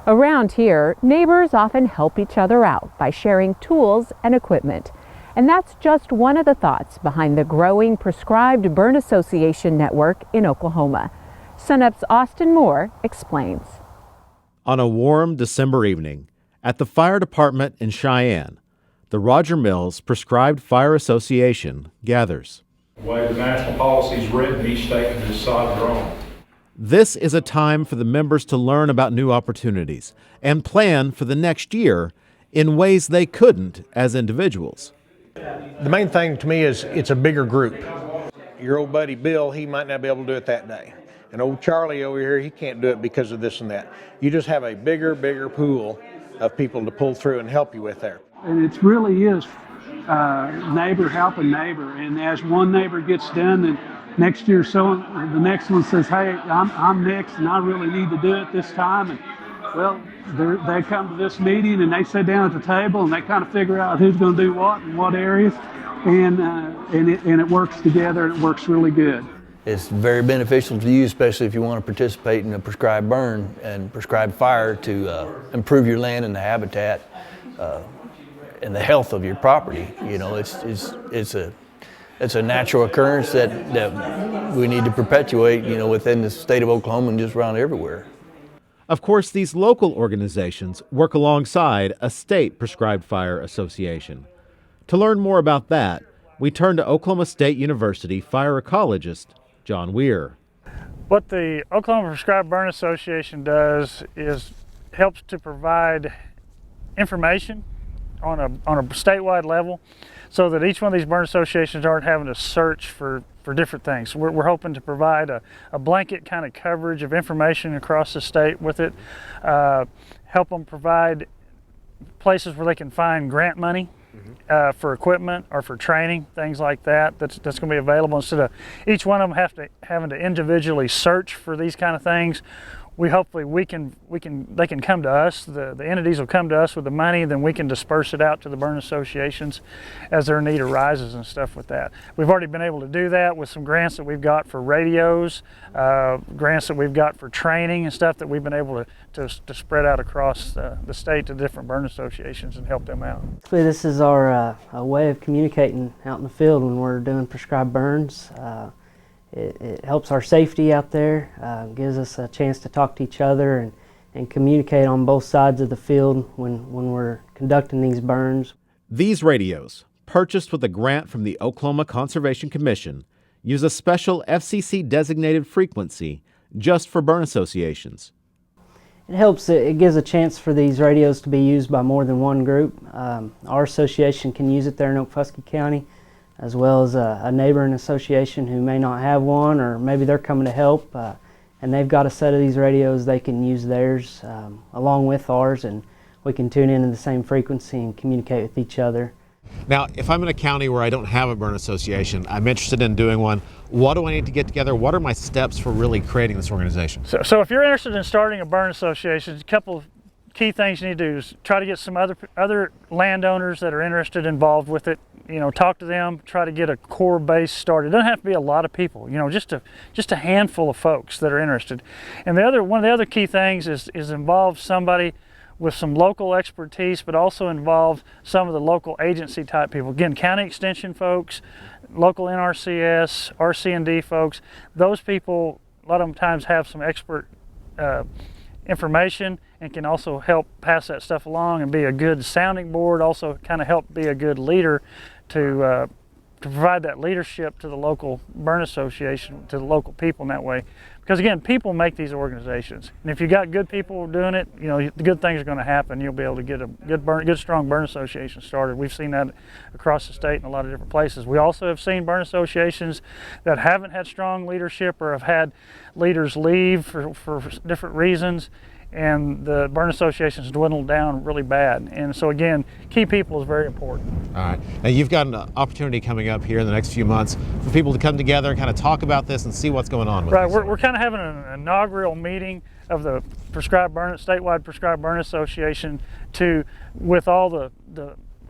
Around here, neighbors often help each other out by sharing tools and equipment. And that's just one of the thoughts behind the growing Prescribed Burn Association network in Oklahoma. Sunup's Austin Moore explains. On a warm December evening, at the fire department in Cheyenne, the Roger Mills Prescribed Fire Association gathers. The way the national policy is written, each state can decide their own. This is a time for the members to learn about new opportunities and plan for the next year in ways they couldn't as individuals. The main thing to me is it's a bigger group. Your old buddy Bill, he might not be able to do it that day. And old Charlie over here, he can't do it because of this and that. You just have a bigger pool of people to pull through and help you with there. And it really is neighbor helping neighbor. And as one neighbor gets done, then next year the next one says, hey, I'm next and I really need to do it this time. And well, they come to this meeting and they sit down at the table and they kind of figure out who's going to do what in what areas. And it works together and it works really good. It's very beneficial to you, especially if you want to participate in a prescribed burn and prescribed fire to improve your land and the habitat and the health of your property. You know, it's a natural occurrence that we need to perpetuate, you know, within the state of Oklahoma and just around everywhere. Of course, these local organizations work alongside a state prescribed fire association. To learn more about that, we turn to Oklahoma State University fire ecologist John Weir. What the Oklahoma Prescribed Burn Association does is helps to provide information on a statewide level so that each one of these burn associations aren't having to search for different things. We're hoping to provide a blanket kind of coverage of information across the state with it, help them provide places where they can find grant money for equipment or for training, things like that. That's going to be available instead of each one of them having to individually search for these kind of things. They can come to us. The entities will come to us with the money, then we can disperse it out to the burn associations as their need arises and stuff with that. We've already been able to do that with some grants that we've got for radios, grants that we've got for training and stuff that we've been able to spread out across the state to different burn associations and help them out. This is our a way of communicating out in the field when we're doing prescribed burns. It helps our safety out there, gives us a chance to talk to each other and communicate on both sides of the field when we're conducting these burns. These radios, purchased with a grant from the Oklahoma Conservation Commission, use a special FCC-designated frequency just for burn associations. It helps, it gives a chance for these radios to be used by more than one group. Our association can use it there in Okfuskee County, as well as a neighboring association who may not have one, or maybe they're coming to help and they've got a set of these radios. They can use theirs along with ours, and we can tune into the same frequency and communicate with each other. Now, if I'm in a county where I don't have a burn association, I'm interested in doing one, what do I need to get together? What are my steps for really creating this organization? So if you're interested in starting a burn association, a couple of key things you need to do is try to get some other landowners that are interested involved with it. You know, talk to them, try to get a core base started. It doesn't have to be a lot of people, you know, just a handful of folks that are interested. And one of the other key things is involve somebody with some local expertise, but also involve some of the local agency type people. Again, county extension folks, local NRCS, RC&D folks. Those people, a lot of times have some expert information and can also help pass that stuff along and be a good sounding board, also kind of help be a good leader to provide that leadership to the local burn association, to the local people in that way. Because again, people make these organizations. And if you got good people doing it, you know, the good things are going to happen. You'll be able to get a good strong burn association started. We've seen that across the state in a lot of different places. We also have seen burn associations that haven't had strong leadership or have had leaders leave for different reasons, and the burn associations dwindled down really bad. And so again, key people is very important. All right. Now you've got an opportunity coming up here in the next few months for people to come together and kind of talk about this and see what's going on with Right. this. We're kind of having an inaugural meeting of the statewide Prescribed Burn Association with all the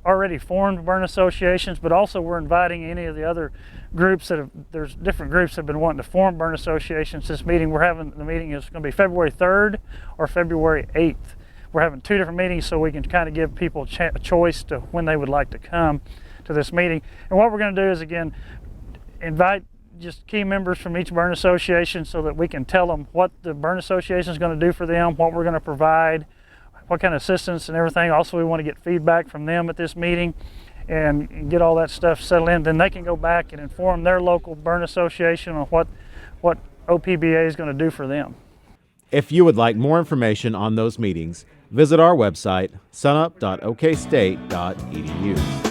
already formed burn associations, but also we're inviting any of the other groups there's different groups that have been wanting to form burn associations. The meeting is going to be February 3rd or February 8th. we're having 2 different meetings so we can kind of give people a choice to when they would like to come to this meeting. And what we're going to do is, again, invite just key members from each burn association so that we can tell them what the burn association is going to do for them, what we're going to provide, what kind of assistance and everything. Also, we want to get feedback from them at this meeting and get all that stuff settled in. Then they can go back and inform their local burn association on what OPBA is going to do for them. If you would like more information on those meetings, visit our website, sunup.okstate.edu.